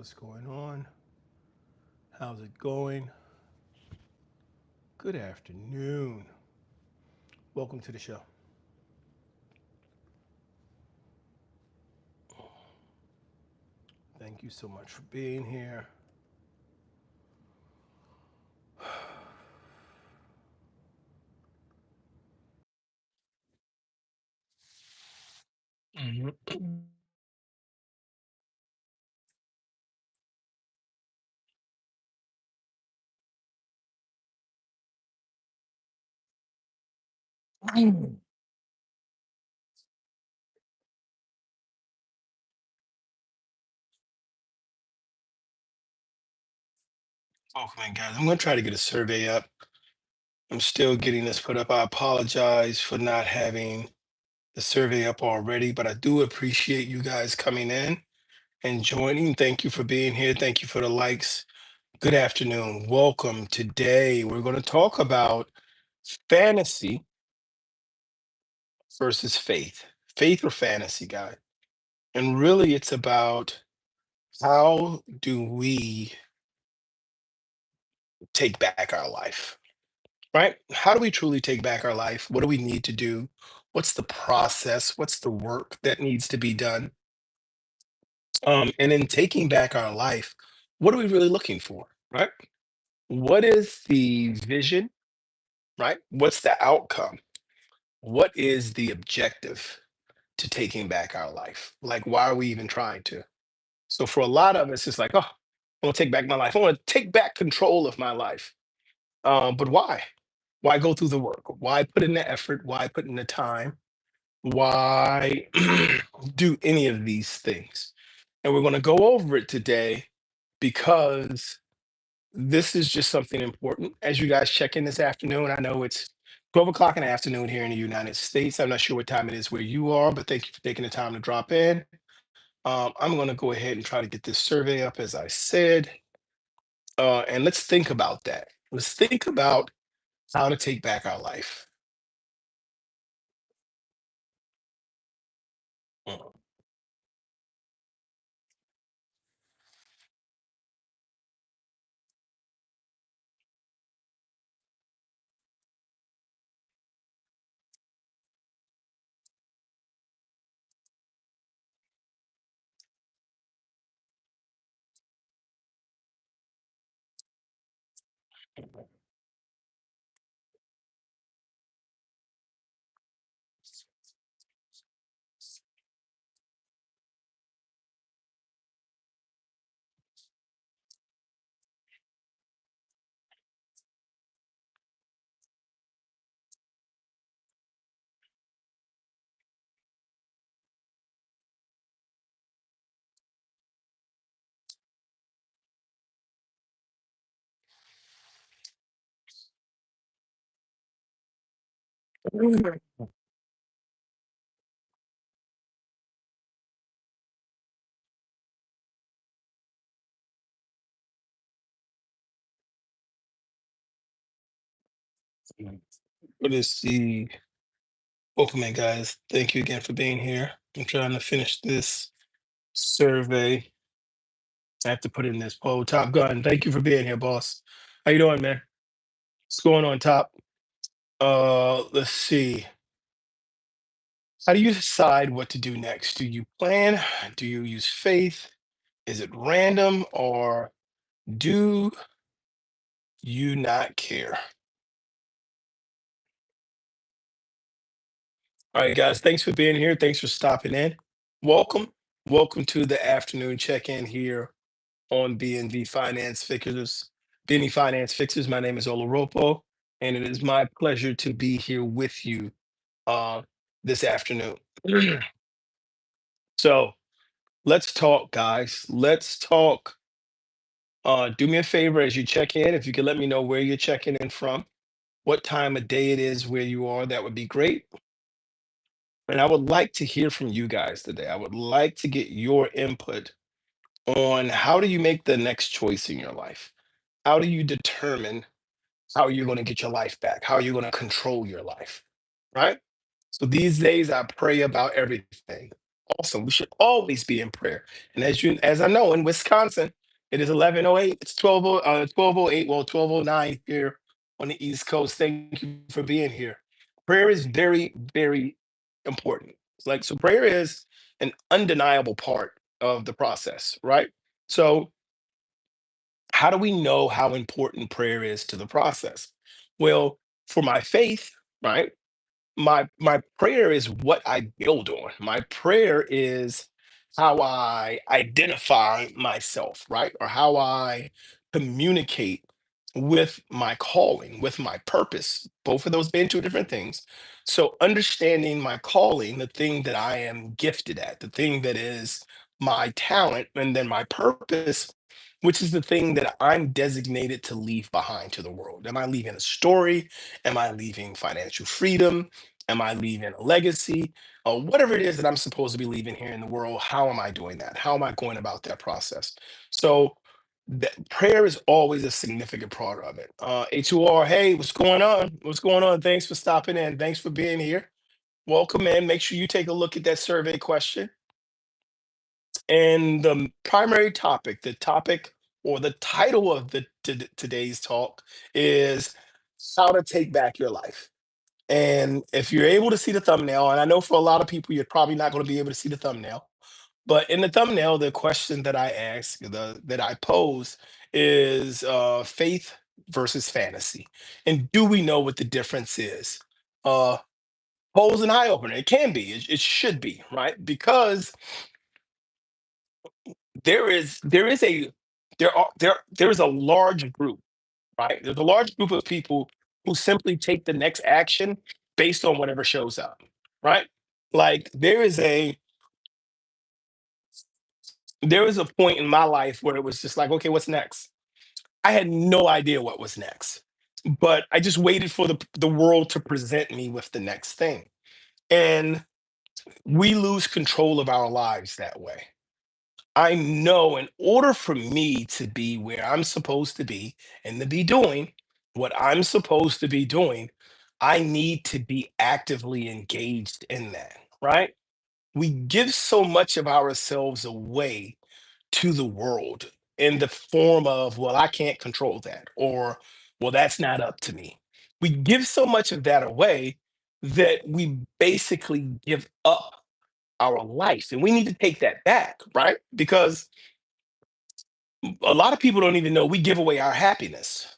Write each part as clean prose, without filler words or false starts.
What's going on? How's it going? Good afternoon. Welcome to the show. Thank you so much for being here. Mhm. Welcome in, guys. I'm going to try to get a survey up. I'm still getting this put up. I apologize for not having the survey up already, but I do appreciate you guys coming in and joining. Thank you for being here. Thank you for the likes. Good afternoon. Welcome. Today, we're going to talk about fantasy versus faith. Faith or fantasy, guy. And really, it's about how do we take back our life, right? How do we truly take back our life? What do we need to do? What's the process? What's the work that needs to be done? And in taking back our life, what are we really looking for, right? What is the vision, right? What's the outcome? What is the objective to taking back our life? Like, why are we even trying to? So for a lot of us, it's like, oh, I want to take back my life. I want to take back control of my life. But why? Why go through the work? Why put in the effort? Why put in the time? Why do any of these things? And we're going to go over it today because this is just something important. As you guys check in this afternoon, I know it's 12 o'clock in the afternoon here in the United States. I'm not sure what time it is where you are, but thank you for taking the time to drop in. I'm going to go ahead and try to get this survey up, as I said. And let's think about that. Let's think about how to take back our life. Mm. What is the welcome in, guys? Thank you again for being here. I'm trying to finish this survey. I have to put in this poll. Top Gun, thank you for being here, boss. How you doing, man? What's going on, Top? Let's see. How do you decide what to do next? Do you plan? Do you use faith? Is it random, or do you not care? All right, guys, thanks for being here. Thanks for stopping in. Welcome. Welcome to the afternoon check-in here on BNV Finance Fixers. BNV Finance Fixers. My name is Oloropo, and it is my pleasure to be here with you uh, this afternoon. So let's talk, guys. Let's talk. Do me a favor as you check in. If you could let me know where you're checking in from, what time of day it is where you are, that would be great. And I would like to hear from you guys today. I would like to get your input on how do you make the next choice in your life? How do you determine how you're going to get your life back? How are you going to control your life? Right? So these days I pray about everything. Awesome. We should always be in prayer. And as I know, in Wisconsin, it is 11:08. It's 12:08. Well, 12:09 here on the East Coast. Thank you for being here. Prayer is very, very important. It's like so. Prayer is an undeniable part of the process, right? So, how do we know how important prayer is to the process? Well, for my faith, right? My prayer is what I build on. My prayer is how I identify myself, right? Or how I communicate with my calling, with my purpose. Both of those being two different things. So understanding my calling, the thing that I am gifted at, the thing that is my talent, and then my purpose, which is the thing that I'm designated to leave behind to the world. Am I leaving a story? Am I leaving financial freedom? Am I leaving a legacy? Whatever it is that I'm supposed to be leaving here in the world, how am I doing that? How am I going about that process? So, prayer is always a significant part of it. H2R, hey, what's going on? What's going on? Thanks for stopping in. Thanks for being here. Welcome in. Make sure you take a look at that survey question. And the primary topic, the topic or the title of today's talk is how to take back your life. And if you're able to see the thumbnail, and I know for a lot of people, you're probably not going to be able to see the thumbnail, but in the thumbnail, the question that I ask, that I pose is faith versus fantasy. And do we know what the difference is? Uh, Pose an eye opener. It can be, it should be, right? Because there is a there is a large group, right? There's a large group of people who simply take the next action based on whatever shows up, right? Like there is a point in my life where it was just like, okay, what's next? I had no idea what was next, but I just waited for the world to present me with the next thing, and we lose control of our lives that way. I know in order for me to be where I'm supposed to be and to be doing what I'm supposed to be doing, I need to be actively engaged in that, right? We give so much of ourselves away to the world in the form of, well, I can't control that, or, well, that's not up to me. We give so much of that away that we basically give up our life. And we need to take that back, right? Because a lot of people don't even know we give away our happiness.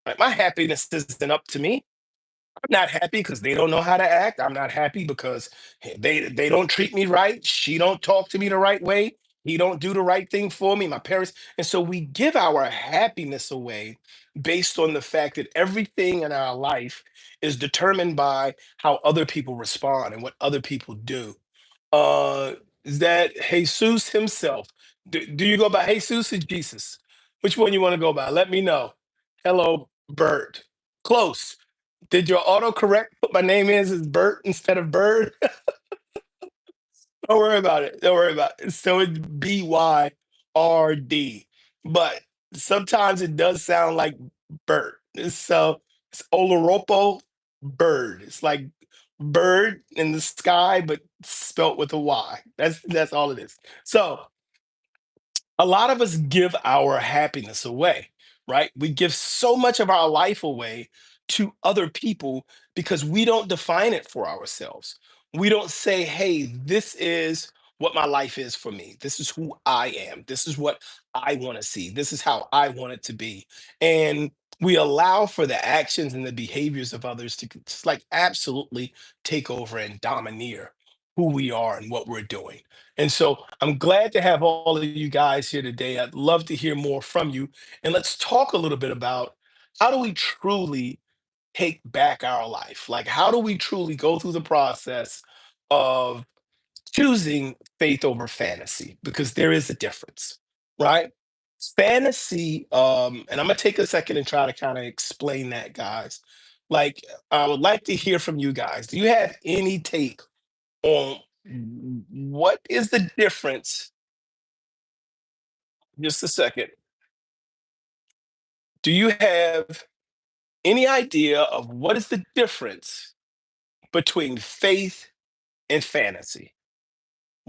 Right? My happiness isn't up to me. I'm not happy because they don't know how to act. I'm not happy because hey, they don't treat me right. She don't talk to me the right way. He don't do the right thing for me. My parents, and so we give our happiness away based on the fact that everything in our life is determined by how other people respond and what other people do. Uh, is that Jesus himself? Do you go by Jesus or Jesus? Which one you want to go by? Let me know. Hello, Bert. Close. Did your autocorrect put my name in as Bert instead of Bird? Don't worry about it. Don't worry about it. So it's BYRD. But sometimes it does sound like Bert. So it's Oloropo Bird. It's like bird in the sky, but spelt with a Y. That's all it is. So a lot of us give our happiness away, right? We give so much of our life away to other people because we don't define it for ourselves. We don't say, hey, this is what my life is for me. This is who I am. This is what I want to see. This is how I want it to be. And we allow for the actions and the behaviors of others to just like absolutely take over and domineer who we are and what we're doing. And so I'm glad to have all of you guys here today. I'd love to hear more from you. And let's talk a little bit about how do we truly take back our life? Like, how do we truly go through the process of choosing faith over fantasy? Because there is a difference, right? Fantasy, and I'm going to take a second and try to kind of explain that, guys. Like, I would like to hear from you guys. Do you have any take on what is the difference? Just a second. Do you have any idea of what is the difference between faith and fantasy?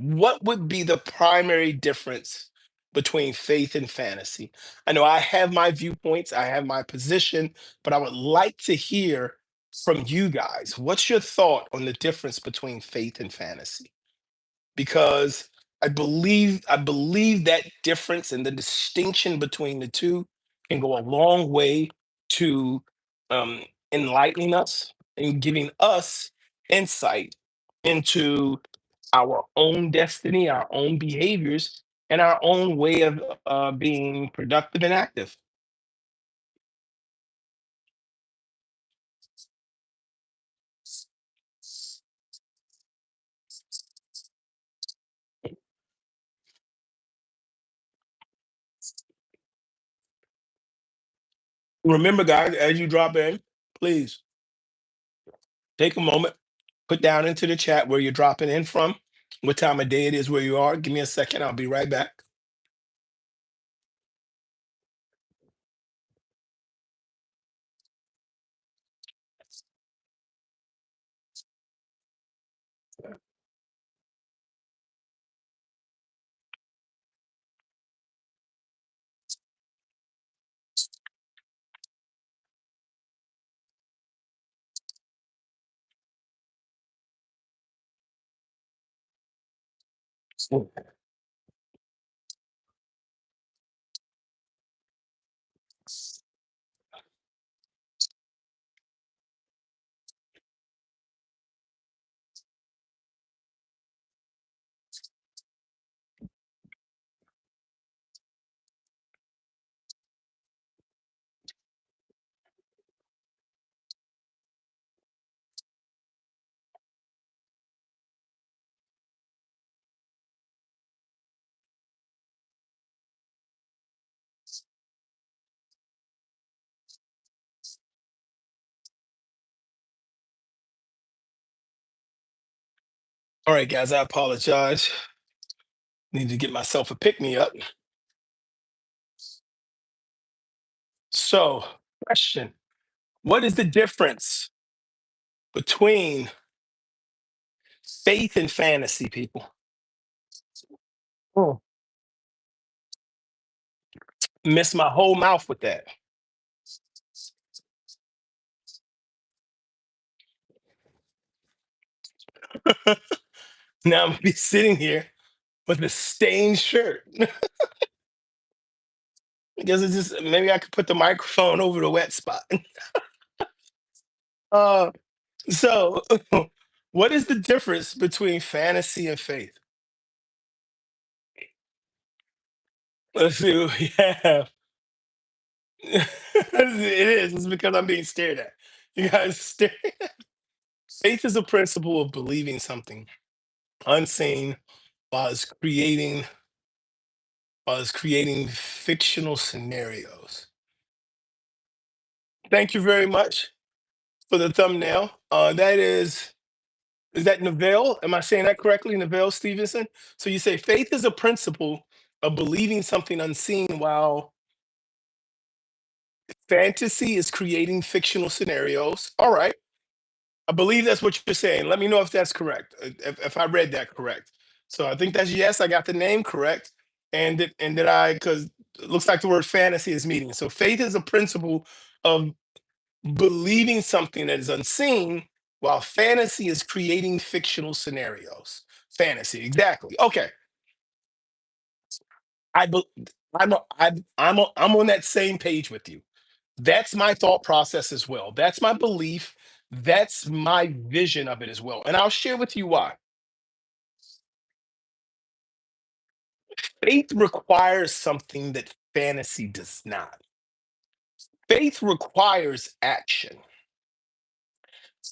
what would be the primary difference between faith and fantasy? I know I have my viewpoints, I have my position, but I would like to hear from you guys. What's your thought on the difference between faith and fantasy? Because I believe that difference and the distinction between the two can go a long way to um, enlightening us and giving us insight into our own destiny, our own behaviors, and our own way of being productive and active. Remember, guys, as you drop in, please take a moment, put down into the chat where you're dropping in from, what time of day it is where you are. Give me a second, I'll be right back. All right, guys, I apologize. Need to get myself a pick me up. So, question: what is the difference between faith and fantasy, people? Oh, miss my whole mouth with that. Now I'm gonna be sitting here with a stained shirt. I guess it's just maybe I could put the microphone over the wet spot. Uh, so, what is the difference between fantasy and faith? Let's see what we have. It is. It's because I'm being stared at. You guys stare. Faith is a principle of believing something unseen while it's creating fictional scenarios. Thank you very much for the thumbnail. That is that Neville? Am I saying that correctly? Neville Stevenson? So you say faith is a principle of believing something unseen while fantasy is creating fictional scenarios. All right. I believe that's what you're saying. Let me know if that's correct. If I read that correct. So I think that's yes. I got the name correct, and that I because it looks like the word fantasy is meeting. So faith is a principle of believing something that is unseen, while fantasy is creating fictional scenarios. Fantasy, exactly. Okay, I be, I'm on that same page with you. That's my thought process as well. That's my belief. That's my vision of it as well. And I'll share with you why. Faith requires something that fantasy does not. Faith requires action.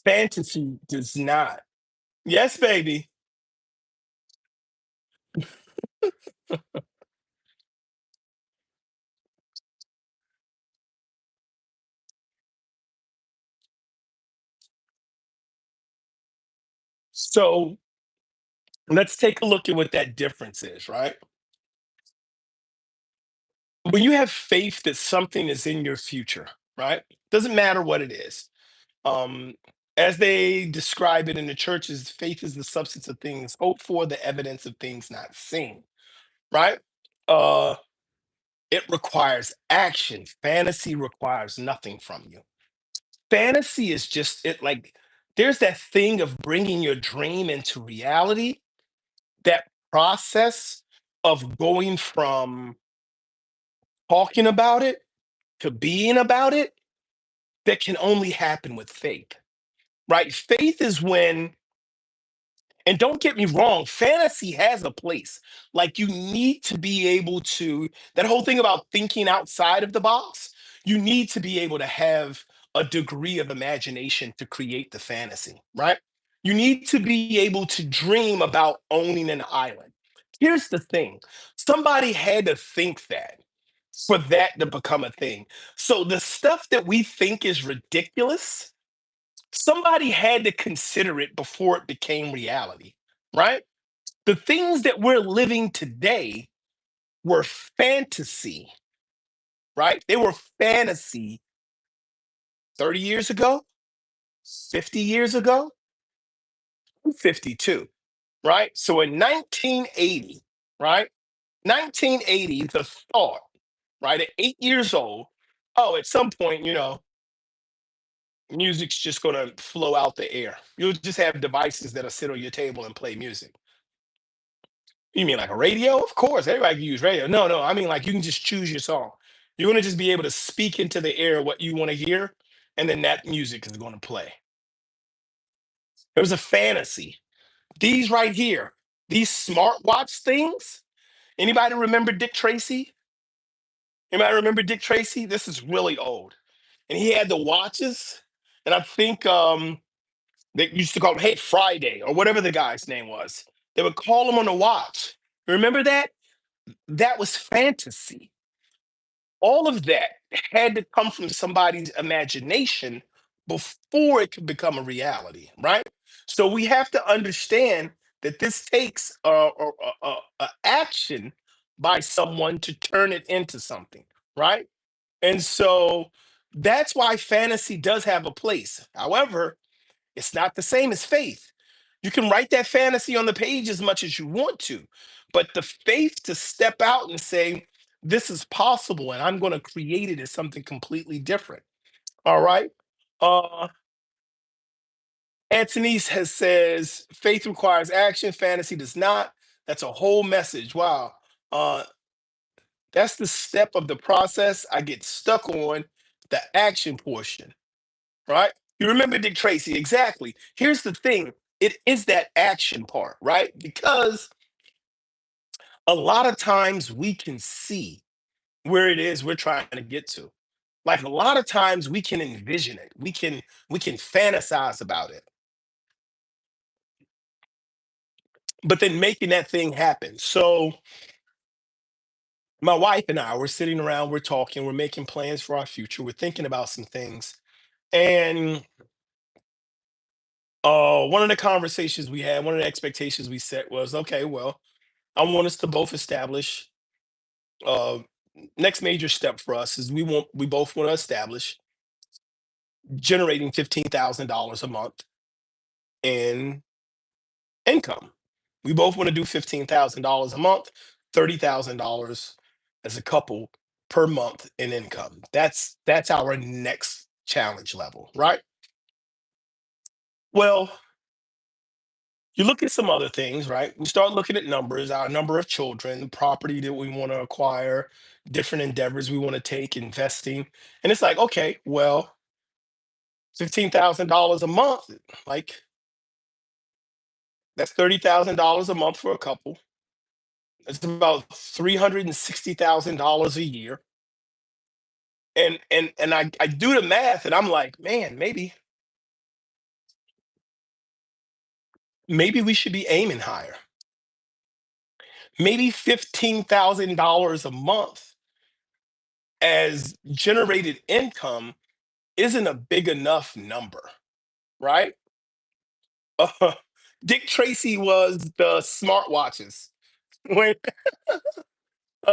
Fantasy does not. Yes, baby. So let's take a look at what that difference is, right? When you have faith that something is in your future, right? Doesn't matter what it is. Um, As they describe it in the churches, faith is the substance of things hoped for, the evidence of things not seen, right? Uh, it requires action. Fantasy requires nothing from you. Fantasy is just it like there's that thing of bringing your dream into reality, that process of going from talking about it to being about it that can only happen with faith, right? Faith is when, and don't get me wrong, fantasy has a place. Like you need to be able to, that whole thing about thinking outside of the box, you need to be able to have a degree of imagination to create the fantasy, right? You need to be able to dream about owning an island. Here's the thing, somebody had to think that for that to become a thing. So the stuff that we think is ridiculous, somebody had to consider it before it became reality, right? The things that we're living today were fantasy, right? They were fantasy 30 years ago, 50 years ago, 52, right? So in 1980, right? 1980, the thought, right, at 8 years old, oh, at some point, music's just going to flow out the air. You'll just have devices that'll sit on your table and play music. You mean like a radio? Of course, everybody can use radio. No, no, I mean like you can just choose your song. You're gonna just be able to speak into the air what you want to hear, and then that music is going to play. It was a fantasy. These right here, these smartwatch things. Anybody remember Dick Tracy? Anybody remember Dick Tracy? This is really old, and he had the watches, and I think they used to call him Hey Friday or whatever the guy's name was. They would call him on the watch. Remember that? That was fantasy. All of that had to come from somebody's imagination before it could become a reality, right? So we have to understand that this takes a action by someone to turn it into something, right? And so that's why fantasy does have a place. However, it's not the same as faith. You can write that fantasy on the page as much as you want to, but the faith to step out and say, this is possible and I'm going to create it is something completely different. All right. Uh Anthony has says faith requires action, fantasy does not. That's a whole message. Wow. Uh that's the step of the process I get stuck on, the action portion, right? You remember Dick Tracy, exactly. Here's the thing, it is that action part, right? Because a lot of times we can see where it is we're trying to get to. Like a lot of times we can envision it. We can fantasize about it. But then making that thing happen. So my wife and I, we're sitting around, we're talking, we're making plans for our future, we're thinking about some things. And one of the conversations we had, one of the expectations we set was, okay, well, I want us to both establish uh next major step for us is we both want to establish generating $15,000 a month in income. We both want to do $15,000 a month, $30,000 as a couple per month in income. That's our next challenge level, right? Well, you look at some other things, right? We start looking at numbers, our number of children, property that we want to acquire, different endeavors we want to take, investing. And it's like, okay, well, $15,000 a month, like that's $30,000 a month for a couple. It's about $360,000 a year. And I do the math and I'm like, man, maybe we should be aiming higher. Maybe $15,000 a month as generated income isn't a big enough number, right? Uh, Dick Tracy was the smartwatches. When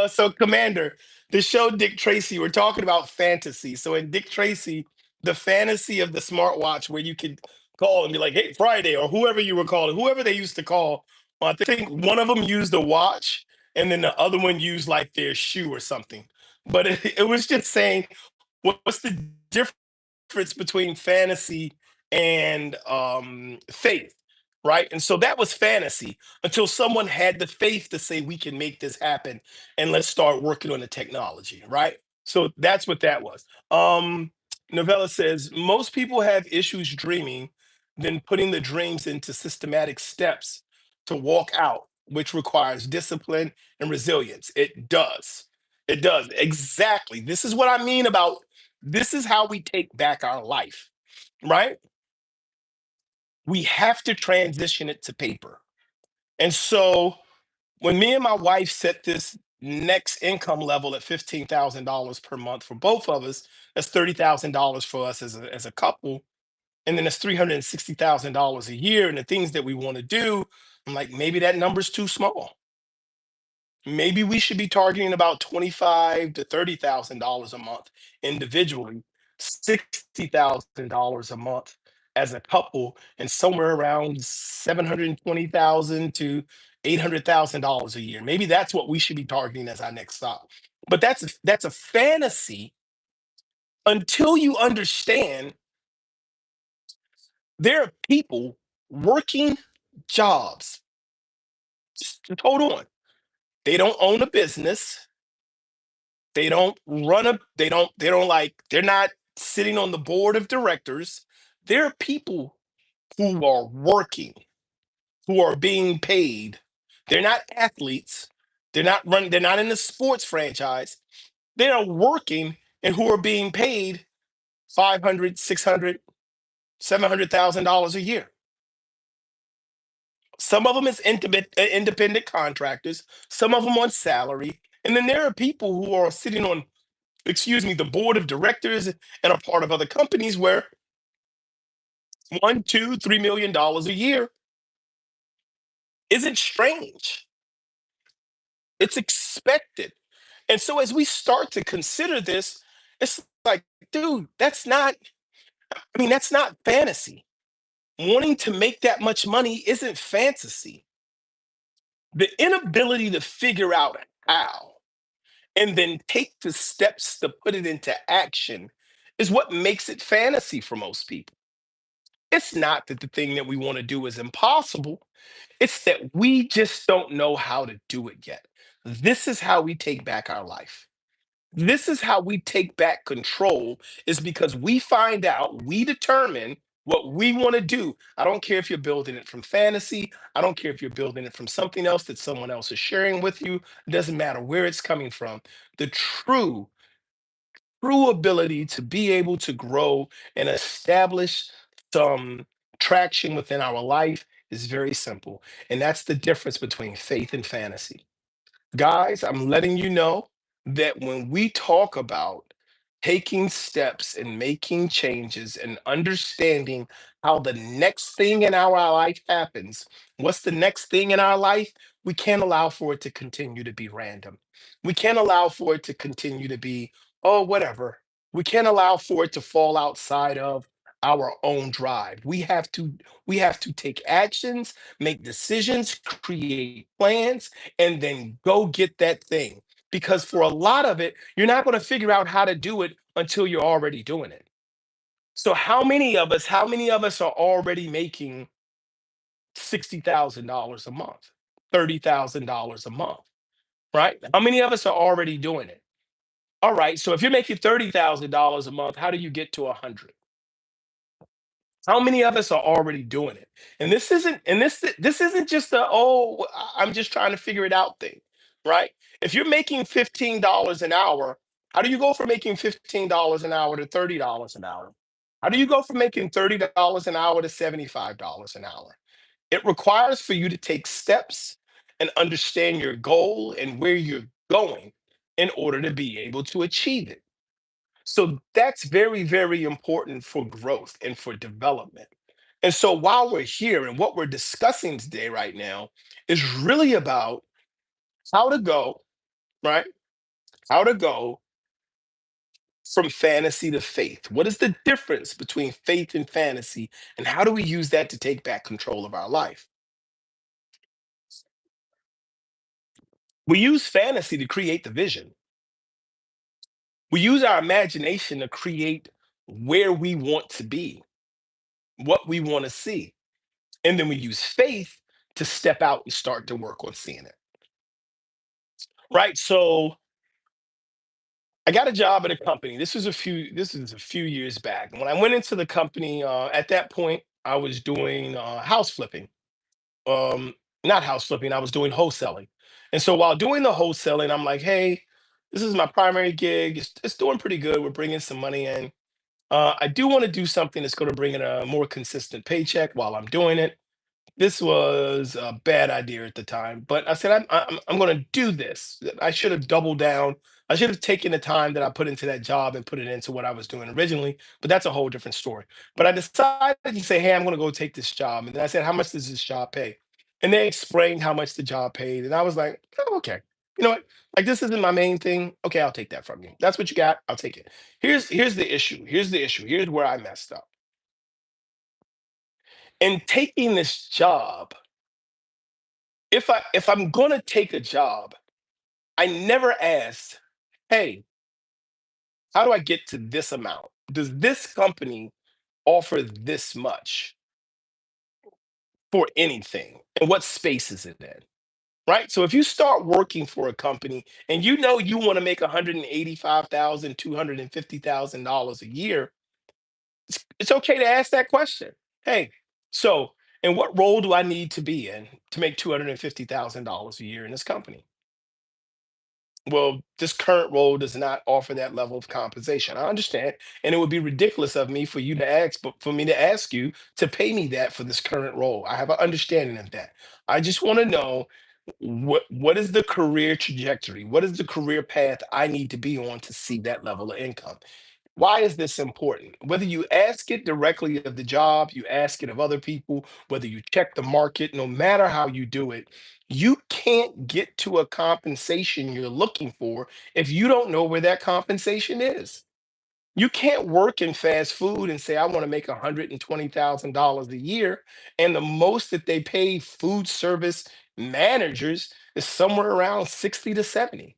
so Commander, the show Dick Tracy, we're talking about fantasy. So in Dick Tracy, the fantasy of the smartwatch where you could call and be like, "Hey, Friday," or whoever you were calling, whoever they used to call. I think one of them used a watch, and then the other one used like their shoe or something. But it was just saying, what's the difference between fantasy and faith, right? And so that was fantasy until someone had the faith to say we can make this happen and let's start working on the technology, right? So that's what that was. Novella says most people have issues dreaming, then putting the dreams into systematic steps to walk out, which requires discipline and resilience. It does. It does. Exactly. This is what I mean about this is how we take back our life, right? We have to transition it to paper. And so when me and my wife set this next income level at $15,000 per month for both of us, that's $30,000 for us as a couple. And then that's $360,000 a year. And the things that we want to do, I'm like, maybe that number's too small. Maybe we should be targeting about 25 to $30,000 a month individually, $60,000 a month as a couple, and somewhere around 720,000 to $800,000 a year. Maybe that's what we should be targeting as our next stop. But that's a fantasy until you understand there are people working jobs. Just hold on. They don't own a business. They don't like they're not sitting on the board of directors. There are people who are working, who are being paid. They're not athletes. They're not in the sports franchise. They are working and who are being paid 500, 600, $700,000 a year. Some of them is independent contractors, some of them on salary. And then there are people who are sitting on, excuse me, the board of directors and are part of other companies where 1, 2, $3 million a year isn't strange. It's expected. And so as we start to consider this, it's like, dude, that's not fantasy. Wanting to make that much money isn't fantasy. The inability to figure out how and then take the steps to put it into action is what makes it fantasy for most people. It's not that the thing that we want to do is impossible. It's that we just don't know how to do it yet. This is how we take back our life. This is how we take back control, is because we find out, we determine what we want to do. I don't care if you're building it from fantasy. I don't care if you're building it from something else that someone else is sharing with you. It doesn't matter where it's coming from. The true ability to be able to grow and establish some traction within our life is very simple. And that's the difference between faith and fantasy. Guys, I'm letting you know that when we talk about taking steps and making changes and understanding how the next thing in our life happens, what's the next thing in our life? We can't allow for it to continue to be random. We can't allow for it to continue to be, oh, whatever. We can't allow for it to fall outside of our own drive. We have to take actions, make decisions, create plans, and then go get that thing. Because for a lot of it, you're not going to figure out how to do it until you're already doing it. So how many of us are already making $60,000 a month, $30,000 a month, right? How many of us are already doing it? All right. So if you're making $30,000 a month, how do you get to 100? How many of us are already doing it? And this isn't just a, oh, I'm just trying to figure it out thing, right? If you're making $15 an hour, how do you go from making $15 an hour to $30 an hour? How do you go from making $30 an hour to $75 an hour? It requires for you to take steps and understand your goal and where you're going in order to be able to achieve it. So that's very, very important for growth and for development. And so while we're here and what we're discussing today, right now, is really about how to go, right? How to go from fantasy to faith? What is the difference between faith and fantasy? And how do we use that to take back control of our life? We use fantasy to create the vision. We use our imagination to create where we want to be, what we want to see. And then we use faith to step out and start to work on seeing it. Right. So I got a job at a company. This is a few years back. When I went into the company, at that point, I was doing house flipping. Um, Not house flipping, I was doing wholesaling. And so while doing the wholesaling, I'm like, hey, this is my primary gig. It's doing pretty good. We're bringing some money in. I do want to do something that's going to bring in a more consistent paycheck while I'm doing it. This was a bad idea at the time, but I said I'm going to do this. I should have doubled down. I should have taken the time that I put into that job and put it into what I was doing originally. But that's a whole different story. But I decided to say, hey, I'm going to go take this job. And then I said, how much does this job pay? And they explained how much the job paid, and I was like, oh, okay. You know what? Like this isn't my main thing. Okay, I'll take that from you. That's what you got. I'll take it. Here's the issue. Here's the issue. Here's where I messed up. In taking this job, if I'm gonna take a job, I never asked, "Hey, how do I get to this amount? Does this company offer this much for anything? And what space is it in?" Right? So if you start working for a company and you know you want to make $185,000, $250,000 a year, it's okay to ask that question. Hey, so and what role do I need to be in to make $250,000 a year in this company? Well, this current role does not offer that level of compensation. I understand, and it would be ridiculous of me for you to ask, but for me to ask you to pay me that for this current role. I have an understanding of that. I just want to know what is the career trajectory? What is the career path I need to be on to see that level of income? Why is this important? Whether you ask it directly of the job, you ask it of other people, whether you check the market, no matter how you do it, you can't get to a compensation you're looking for if you don't know where that compensation is. You can't work in fast food and say, I want to make $120,000 a year. And the most that they pay food service managers is somewhere around 60 to 70.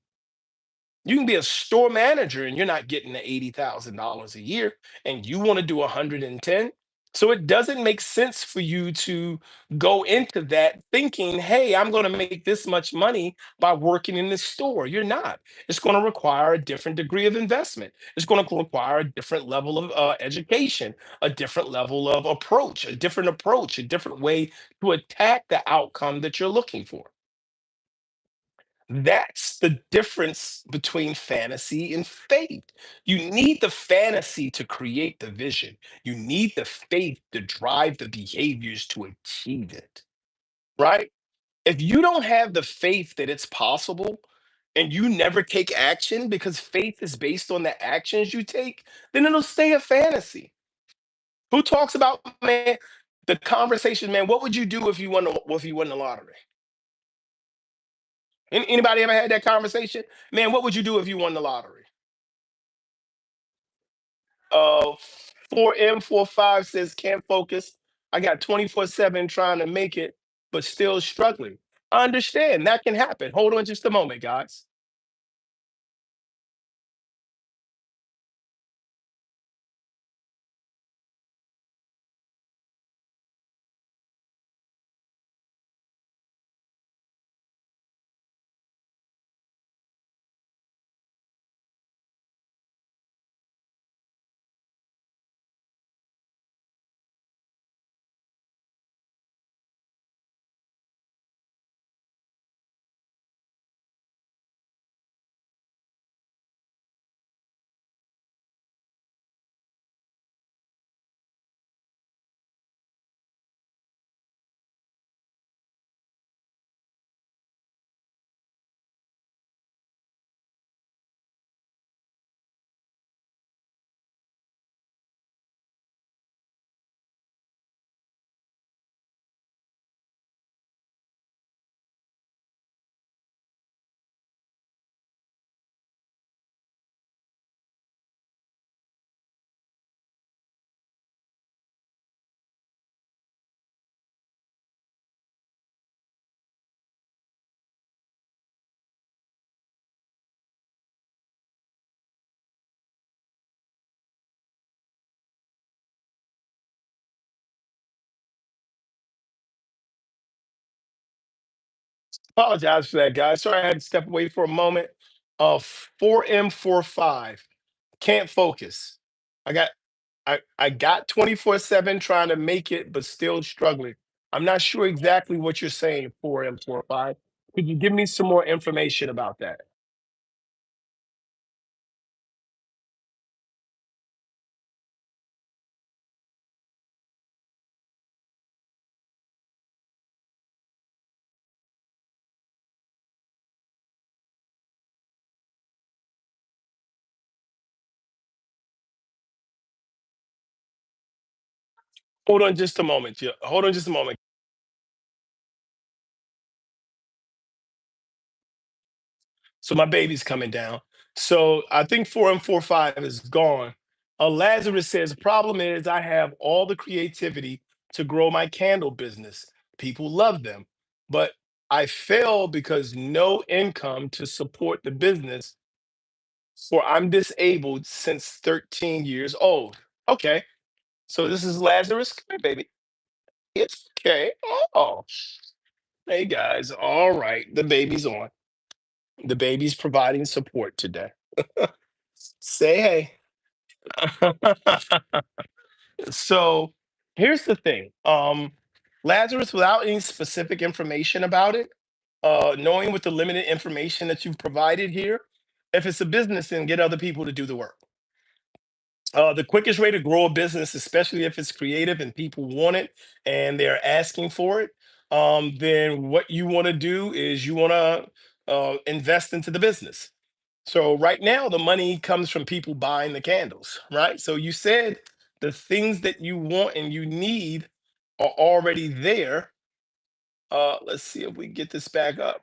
You can be a store manager and you're not getting the $80,000 a year and you want to do 110. So it doesn't make sense for you to go into that thinking, hey, I'm going to make this much money by working in this store. You're not. It's going to require a different degree of investment. It's going to require a different level of education, a different level of approach, a different way to attack the outcome that you're looking for. That's the difference between fantasy and faith. You need the fantasy to create the vision. You need the faith to drive the behaviors to achieve it, right? If you don't have the faith that it's possible and you never take action because faith is based on the actions you take, then it'll stay a fantasy. Who talks about, man, the conversation, man, what would you do if you won the lottery? Anybody ever had that conversation? Man, what would you do if you won the lottery? 4M45 says can't focus. I got 24/7 trying to make it, but still struggling. I understand that can happen. Hold on just a moment, guys. Apologize for that, guys. Sorry I had to step away for a moment. 4M45. Can't focus. I got I got 24/7 trying to make it, but still struggling. I'm not sure exactly what you're saying, 4M45. Could you give me some more information about that? Hold on just a moment. Yeah, hold on just a moment. So my baby's coming down. So I think 4M45 is gone. Lazarus says, problem is I have all the creativity to grow my candle business. People love them, but I fail because no income to support the business, for I'm disabled since 13 years old. Okay. So this is Lazarus. Come here, baby. It's okay. Oh, hey guys. All right. The baby's on. The baby's providing support today. Say hey. So here's the thing. Lazarus, without any specific information about it, knowing with the limited information that you've provided here, if it's a business, then get other people to do the work. The quickest way to grow a business, especially if it's creative and people want it and they're asking for it, then what you want to do is you want to invest into the business. So right now, the money comes from people buying the candles, right? So you said the things that you want and you need are already there. Let's see if we get this back up.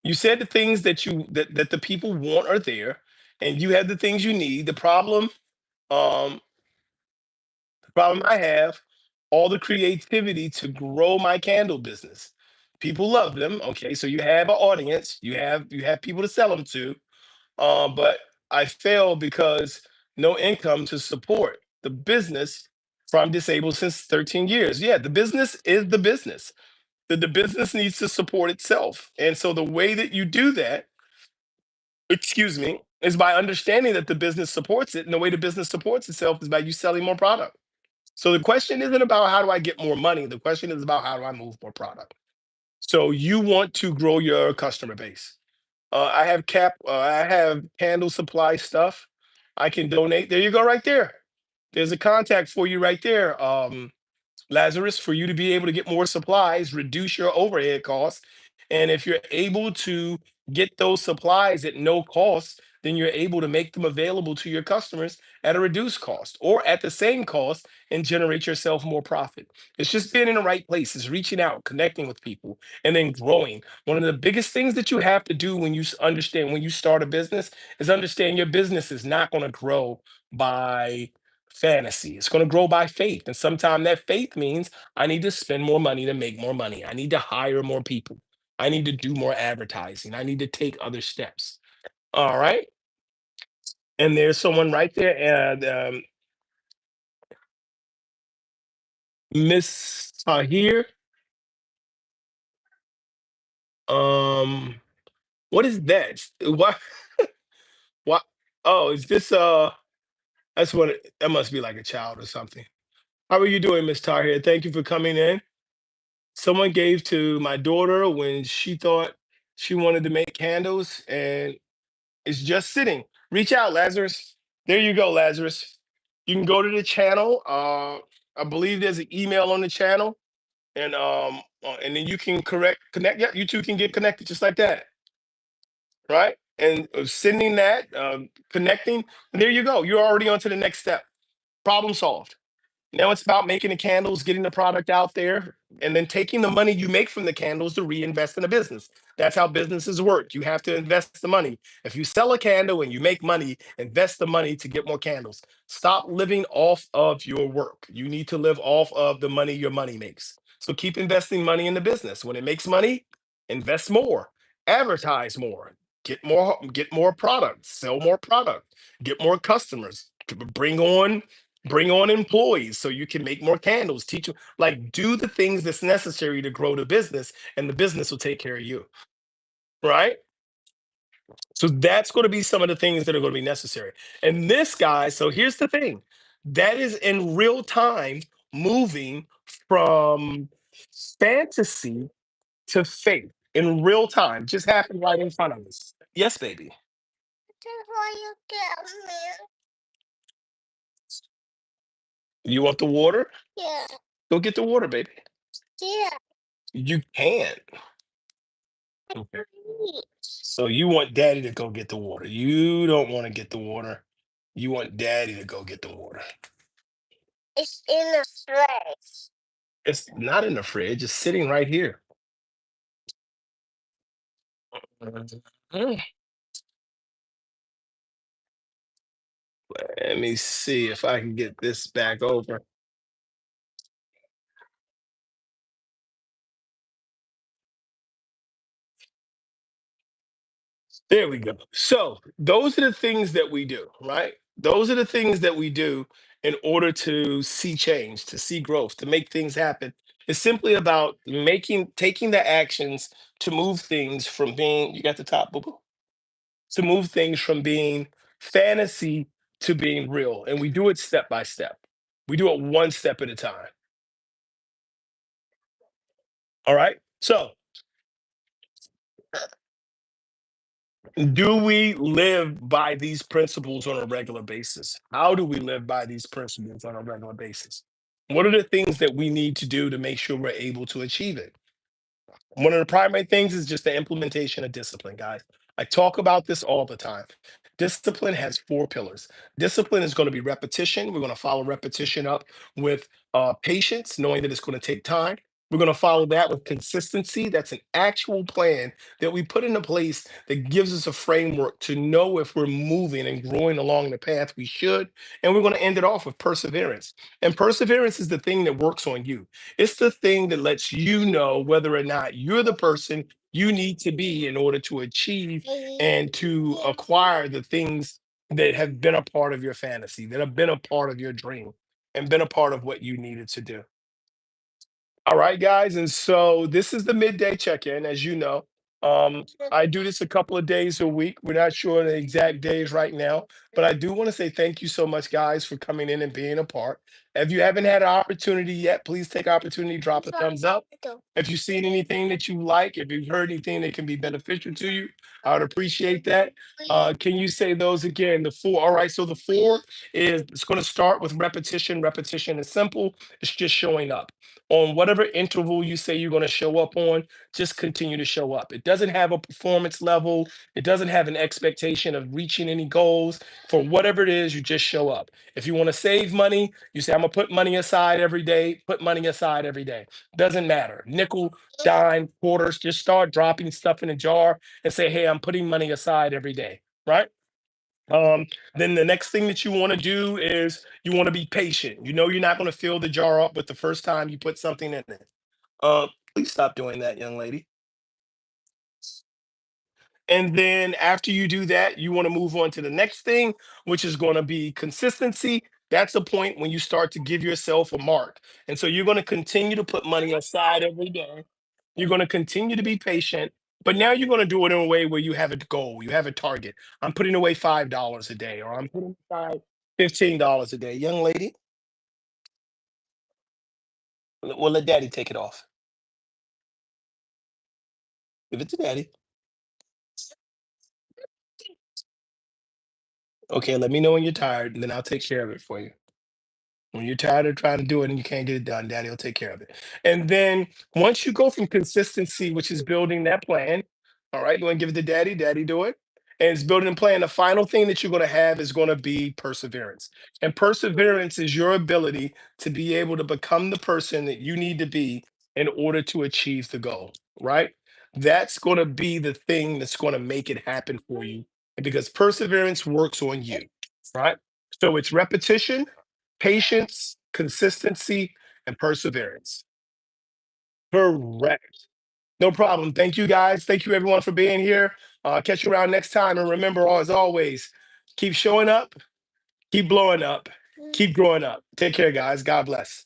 You said the things that the people want are there, and you have the things you need. Um, the problem I have, all the creativity to grow my candle business. People love them. Okay, so you have an audience, you have people to sell them to, but I failed because no income to support the business from disabled since 13 years. Yeah, the business is the business. The business needs to support itself. And so the way that you do that, excuse me, is by understanding that the business supports it. And the way the business supports itself is by you selling more product. So the question isn't about how do I get more money? The question is about how do I move more product? So you want to grow your customer base. I have candle supply stuff. I can donate. There you go, right there. There's a contact for you right there. Lazarus, for you to be able to get more supplies, reduce your overhead costs. And if you're able to get those supplies at no cost, then you're able to make them available to your customers at a reduced cost or at the same cost and generate yourself more profit. It's just being in the right place, it's reaching out, connecting with people, and then growing. One of the biggest things that you have to do when you understand when you start a business is understand your business is not going to grow by fantasy. It's going to grow by faith. And sometimes that faith means I need to spend more money to make more money. I need to hire more people. I need to do more advertising. I need to take other steps. All right. And there's someone right there. And Miss Tahir, um, what is that? What? What? Oh, is this that's what that must be like a child or something. How are you doing, Miss Tahir? Thank you for coming in. Someone gave to my daughter when she thought she wanted to make candles, and it's just sitting. Reach out, Lazarus. There you go, Lazarus. You can go to the channel. I believe there's an email on the channel, and then you can correct connect. Yeah, you two can get connected just like that, right? And sending that, connecting. And there you go. You're already on to the next step. Problem solved. Now it's about making the candles, getting the product out there, and then taking the money you make from the candles to reinvest in the business. That's how businesses work. You have to invest the money. If you sell a candle and you make money, invest the money to get more candles. Stop living off of your work. You need to live off of the money your money makes. So keep investing money in the business. When it makes money, invest more, advertise more, get more products, sell more product, get more customers, bring on Bring on employees so you can make more candles, teach them, like do the things that's necessary to grow the business, and the business will take care of you, right? So that's going to be some of the things that are going to be necessary. And this guy, so here's the thing, that is in real time moving from fantasy to faith in real time, just happened right in front of us. Yes, baby. That's why you get me. You want the water? Yeah. Go get the water, baby. Yeah. You can't. Okay. So you want daddy to go get the water. You don't want to get the water. You want daddy to go get the water. It's in the fridge. It's not in the fridge. It's sitting right here. Mhm. Let me see if I can get this back over. There we go. So those are the things that we do, right? Those are the things that we do in order to see change, to see growth, to make things happen. It's simply about taking the actions to move things from being, you got the top, boo boo, to move things from being fantasy to being real. And we do it step by step. We do it one step at a time. All right. So, do we live by these principles on a regular basis? How do we live by these principles on a regular basis? What are the things that we need to do to make sure we're able to achieve it? One of the primary things is just the implementation of discipline, guys. I talk about this all the time. Discipline has four pillars. Discipline is going to be repetition. We're going to follow repetition up with patience, knowing that it's going to take time. We're going to follow that with consistency. That's an actual plan that we put into place that gives us a framework to know if we're moving and growing along the path we should. And we're going to end it off with perseverance. And perseverance is the thing that works on you. It's the thing that lets you know whether or not you're the person you need to be in order to achieve and to acquire the things that have been a part of your fantasy, that have been a part of your dream, and been a part of what you needed to do. All right, guys. And so this is the midday check-in, as you know. I do this a couple of days a week. We're not sure the exact days right now, but I do want to say thank you so much, guys, for coming in and being a part. If you haven't had an opportunity yet, please take opportunity, drop a thumbs up. If you've seen anything that you like, if you've heard anything that can be beneficial to you, I would appreciate that. Can you say those again? The four. All right. So the four is it's going to start with repetition. Repetition is simple. It's just showing up on whatever interval you say you're going to show up on. Just continue to show up. It doesn't have a performance level, it doesn't have an expectation of reaching any goals. For whatever it is, you just show up. If you want to save money, you say, I'm going to put money aside every day, put money aside every day. Doesn't matter. Nickel, dime, quarters, just start dropping stuff in a jar and say, hey, I'm putting money aside every day, right? Um, then the next thing that you want to do is you want to be patient. You know you're not going to fill the jar up with the first time you put something in it. Please stop doing that, young lady. And then after you do that, you want to move on to the next thing, which is going to be consistency. That's the point when you start to give yourself a mark. And so you're going to continue to put money aside every day. You're going to continue to be patient, but now you're going to do it in a way where you have a goal, you have a target. I'm putting away $5 a day, or I'm putting aside $15 a day. Young lady, well, let daddy take it off. Give it to daddy. Okay, let me know when you're tired, and then I'll take care of it for you. When you're tired of trying to do it and you can't get it done, daddy will take care of it. And then once you go from consistency, which is building that plan, all right, you want to give it to daddy, daddy do it. And it's building a plan. The final thing that you're going to have is going to be perseverance. And perseverance is your ability to be able to become the person that you need to be in order to achieve the goal, right? That's going to be the thing that's going to make it happen for you because perseverance works on you, right? So it's repetition, patience, consistency, and perseverance. Correct. No problem. Thank you, guys. Thank you, everyone, for being here. Catch you around next time. And remember, as always, keep showing up, keep blowing up. Keep growing up. Take care, guys. God bless.